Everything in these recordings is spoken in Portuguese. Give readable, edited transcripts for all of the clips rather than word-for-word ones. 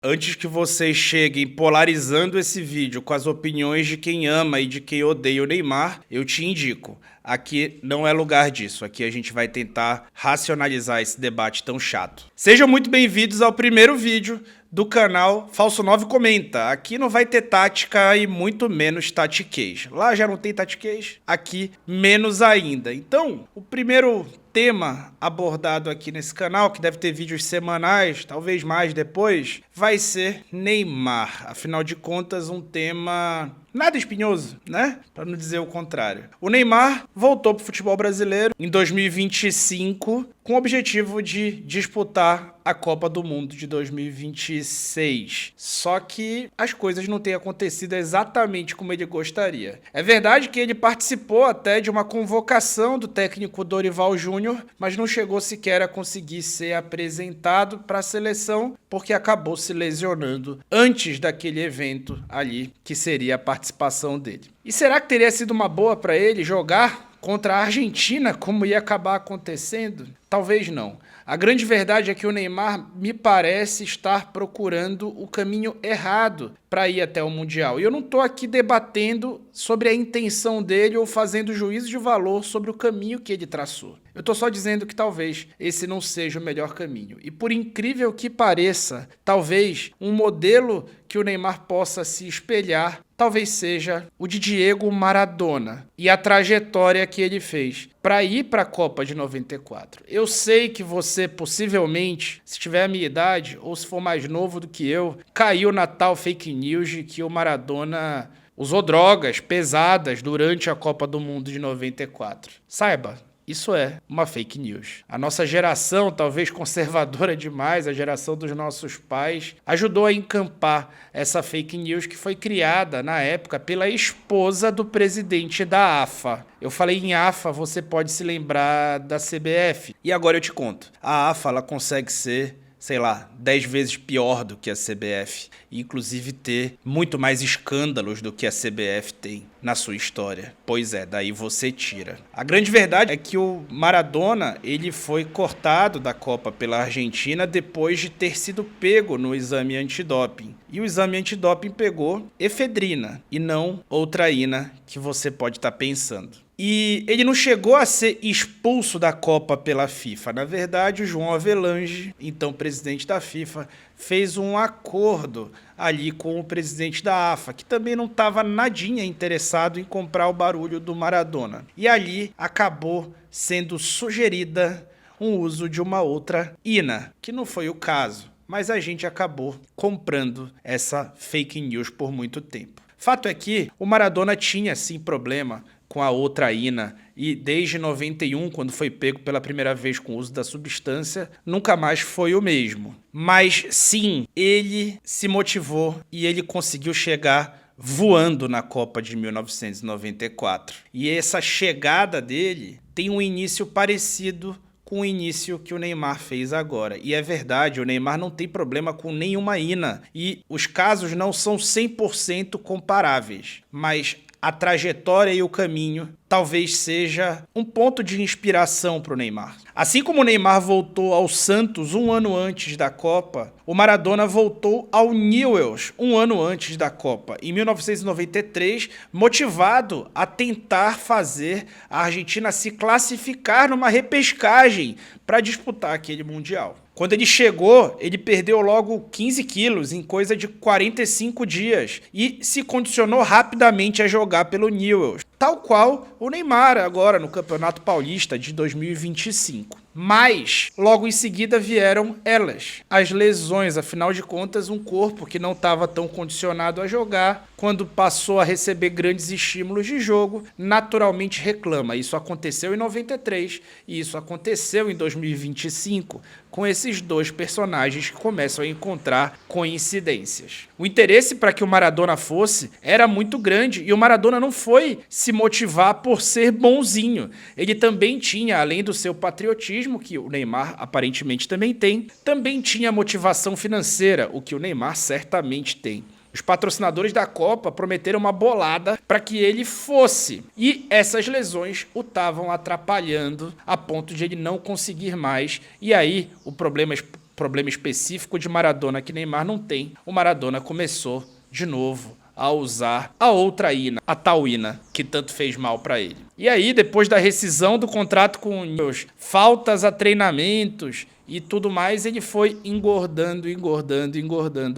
Antes que vocês cheguem polarizando esse vídeo com as opiniões de quem ama e de quem odeia o Neymar, eu te indico, aqui não é lugar disso, aqui a gente vai tentar racionalizar esse debate tão chato. Sejam muito bem-vindos ao primeiro vídeo do canal Falso 9 Comenta. Aqui não vai ter tática e muito menos tatiquês. Lá já não tem tatiquês, aqui menos ainda. Então, o primeiro tema abordado aqui nesse canal, que deve ter vídeos semanais, talvez mais depois, vai ser Neymar. Afinal de contas, um tema nada espinhoso, né? Para não dizer o contrário. O Neymar voltou para o futebol brasileiro em 2025 com o objetivo de disputar a Copa do Mundo de 2026. Só que as coisas não têm acontecido exatamente como ele gostaria. É verdade que ele participou até de uma convocação do técnico Dorival Júnior, mas não chegou sequer a conseguir ser apresentado para a seleção porque acabou se lesionando antes daquele evento ali que seria a participação dele. E será que teria sido uma boa para ele jogar contra a Argentina, como ia acabar acontecendo? Talvez não. A grande verdade é que o Neymar me parece estar procurando o caminho errado para ir até o Mundial. E eu não estou aqui debatendo sobre a intenção dele ou fazendo juízo de valor sobre o caminho que ele traçou. Eu estou só dizendo que talvez esse não seja o melhor caminho. E por incrível que pareça, talvez um modelo que o Neymar possa se espelhar talvez seja o de Diego Maradona e a trajetória que ele fez para ir para a Copa de 94. Eu sei que você possivelmente, se tiver a minha idade ou se for mais novo do que eu, caiu na tal fake news de que o Maradona usou drogas pesadas durante a Copa do Mundo de 94. Saiba, isso é uma fake news. A nossa geração, talvez conservadora demais, a geração dos nossos pais, ajudou a encampar essa fake news que foi criada na época pela esposa do presidente da AFA. Eu falei em AFA, você pode se lembrar da CBF. E agora eu te conto. A AFA ela consegue ser, sei lá, 10 vezes pior do que a CBF. E inclusive ter muito mais escândalos do que a CBF tem na sua história. Pois é, daí você tira. A grande verdade é que o Maradona, ele foi cortado da Copa pela Argentina depois de ter sido pego no exame antidoping. E o exame antidoping pegou efedrina e não outra ina que você pode estar pensando. E ele não chegou a ser expulso da Copa pela FIFA. Na verdade, o João Avelange, então presidente da FIFA, fez um acordo ali com o presidente da AFA, que também não estava nadinha interessado em comprar o barulho do Maradona. E ali acabou sendo sugerida um uso de uma outra ina, que não foi o caso. Mas a gente acabou comprando essa fake news por muito tempo. Fato é que o Maradona tinha sim problema com a outra ina e desde 91, quando foi pego pela primeira vez com o uso da substância, nunca mais foi o mesmo. Mas sim, ele se motivou e ele conseguiu chegar voando na Copa de 1994. E essa chegada dele tem um início parecido com o início que o Neymar fez agora. E é verdade, o Neymar não tem problema com nenhuma ina. E os casos não são 100% comparáveis. Mas a trajetória e o caminho talvez seja um ponto de inspiração para o Neymar. Assim como o Neymar voltou ao Santos um ano antes da Copa, o Maradona voltou ao Newell's um ano antes da Copa, em 1993, motivado a tentar fazer a Argentina se classificar numa repescagem para disputar aquele Mundial. Quando ele chegou, ele perdeu logo 15 quilos em coisa de 45 dias e se condicionou rapidamente a jogar pelo Newell's, tal qual o Neymar agora no Campeonato Paulista de 2025. Mas, logo em seguida vieram elas, as lesões. Afinal de contas, um corpo que não estava tão condicionado a jogar, quando passou a receber grandes estímulos de jogo, naturalmente reclama. Isso aconteceu em 93 e isso aconteceu em 2025, com esses dois personagens que começam a encontrar coincidências. O interesse para que o Maradona fosse era muito grande e o Maradona não foi se motivar por ser bonzinho. Ele também tinha, além do seu patriotismo, que o Neymar aparentemente também tinha motivação financeira, o que o Neymar certamente tem. Os patrocinadores da Copa prometeram uma bolada para que ele fosse. E essas lesões o estavam atrapalhando a ponto de ele não conseguir mais. E aí o problema problema específico de Maradona que Neymar não tem, o Maradona começou de novo a usar a outra Ina, a tal Ina, que tanto fez mal para ele. E aí, depois da rescisão do contrato com os faltas a treinamentos e tudo mais, ele foi engordando,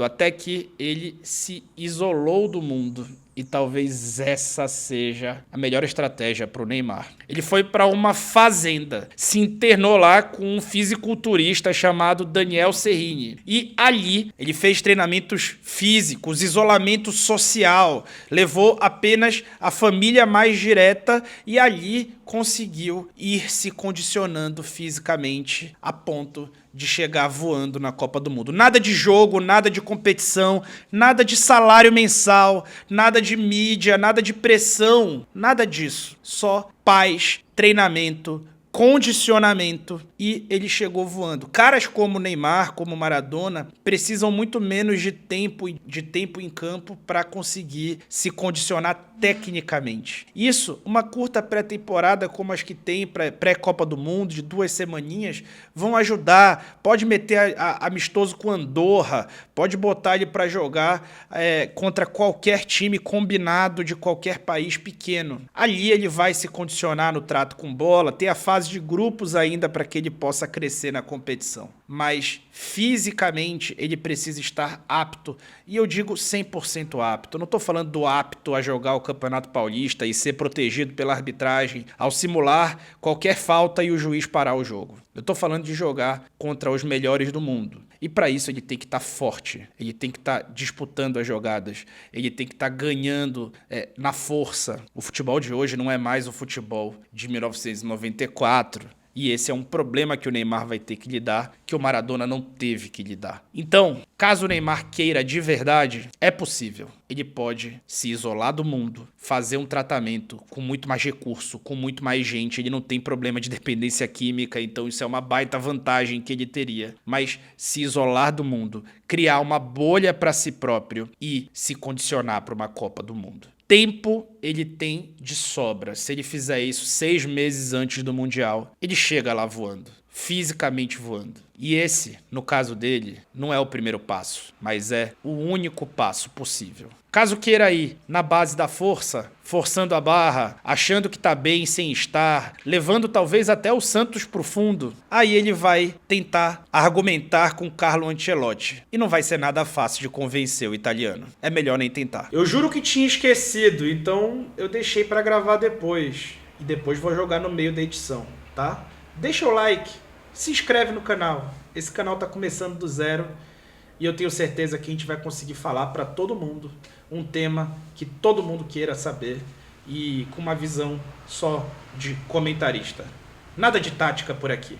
até que ele se isolou do mundo. E talvez essa seja a melhor estratégia para o Neymar. Ele foi para uma fazenda, se internou lá com um fisiculturista chamado Daniel Cerrini. E ali ele fez treinamentos físicos, isolamento social, levou apenas a família mais direta e ali conseguiu ir se condicionando fisicamente a ponto de chegar voando na Copa do Mundo. Nada de jogo, nada de competição, nada de salário mensal, nada de mídia, nada de pressão, nada disso. Só paz, treinamento, condicionamento e ele chegou voando. Caras como Neymar, como Maradona, precisam muito menos de tempo em campo para conseguir se condicionar tecnicamente. Isso, uma curta pré-temporada como as que tem pré-Copa do Mundo, de 2 semaninhas, vão ajudar. Pode meter amistoso com Andorra, pode botar ele para jogar contra qualquer time combinado de qualquer país pequeno. Ali ele vai se condicionar no trato com bola, ter a fase de grupos ainda para que ele possa crescer na competição. Mas fisicamente ele precisa estar apto, e eu digo 100% apto. Eu não estou falando do apto a jogar o Campeonato Paulista e ser protegido pela arbitragem ao simular qualquer falta e o juiz parar o jogo. Eu estou falando de jogar contra os melhores do mundo. E para isso ele tem que estar forte, ele tem que estar disputando as jogadas, ele tem que estar ganhando na força. O futebol de hoje não é mais o futebol de 1994. E esse é um problema que o Neymar vai ter que lidar, que o Maradona não teve que lidar. Então, caso o Neymar queira de verdade, é possível. Ele pode se isolar do mundo, fazer um tratamento com muito mais recurso, com muito mais gente. Ele não tem problema de dependência química, então isso é uma baita vantagem que ele teria. Mas se isolar do mundo, criar uma bolha para si próprio e se condicionar para uma Copa do Mundo. Tempo ele tem de sobra. Se ele fizer isso 6 meses antes do Mundial, ele chega lá voando, fisicamente voando. E esse, no caso dele, não é o primeiro passo, mas é o único passo possível. Caso queira ir na base da força, forçando a barra, achando que tá bem sem estar, levando talvez até o Santos pro fundo, aí ele vai tentar argumentar com Carlo Ancelotti. E não vai ser nada fácil de convencer o italiano. É melhor nem tentar. Eu juro que tinha esquecido, então eu deixei pra gravar depois. E depois vou jogar no meio da edição, tá? Deixa o like, se inscreve no canal. Esse canal tá começando do zero e eu tenho certeza que a gente vai conseguir falar para todo mundo um tema que todo mundo queira saber e com uma visão só de comentarista. Nada de tática por aqui.